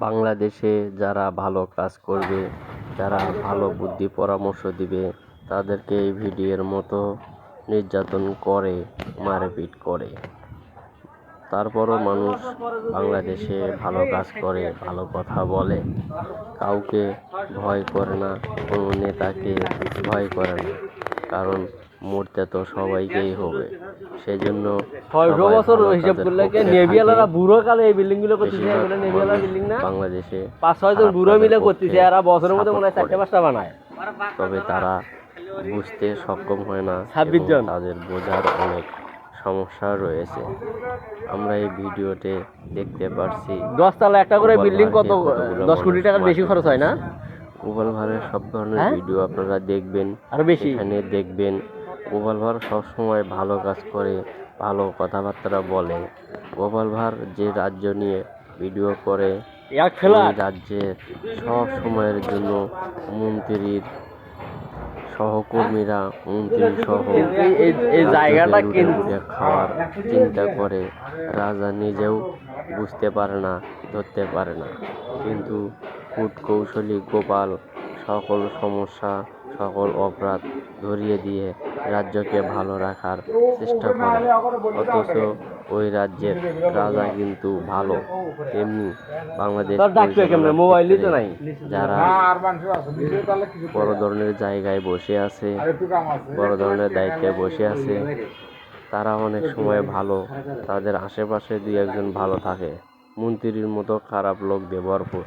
বাংলাদেশে যারা ভালো কাজ করবে, যারা ভালো বুদ্ধি পরামর্শ দিবে, তাদেরকে এই ভিডিওর মতো নির্যাতন করে, মারপিট করে। তারপরও মানুষ বাংলাদেশে ভালো কাজ করে, ভালো কথা বলে, কাউকে ভয় করে না, কোনো নেতাকে ভয় করে না, কারণ মরতে তো সবাইকেই হবে। সেজন্য 600 বছর হিসাব করলে কি নেভিয়ালারা বুড়ো কালে এই বিল্ডিং গুলো করতেছে, এগুলো নেভিয়ালা বিল্ডিং না, বাংলাদেশে 5-6 জন বুড়ো মিলে করতেছে, এরা বছরের মধ্যে মনে হয় 4-5টা বানায়। তবে তারা বুঝতে সক্ষম হয় না, 26 জন তাদের বোঝার অনেক সমস্যা রয়েছে। আমরা এই ভিডিওতে দেখতে পারছি 10 তলা একটা করে বিল্ডিং কত 10 কোটি টাকার বেশি খরচ হয় না? গোপাল ভাঁড়ের সব ধরনের ভিডিও আপনারা দেখবেন, আরো বেশি। এখানে দেখবেন গোপাল ভাঁড় সবসময় ভালো কাজ করে, ভালো কথাবার্তা বলে। গোপাল ভাঁড় যে রাজ্য নিয়ে ভিডিও করে, এই রাজ্যের সব সময়ের জন্য মন্ত্রীর সহকর্মীরা, মন্ত্রী সহ এই জায়গাটা খাওয়ার চিন্তা করে। রাজা নিজেও বুঝতে পারে না, ধরতে পারে না, কিন্তু কূটকৌশলী গোপাল সকল সমস্যা, সকল অপরাধ ধরিয়ে দিয়ে রাজ্যকে ভালো রাখার চেষ্টা করে। অথচ ওই রাজ্যের রাজা কিন্তু ভালো। তেমনি বাংলাদেশ যারা বড় ধরনের জায়গায় বসে আছে, বড় ধরনের দায়িত্বে বসে আছে, তারা অনেক সময় ভালো, তাদের আশেপাশে 2-1 জন ভালো থাকে, মন্ত্রীর মতো খারাপ লোক দিয়ে ভরপুর।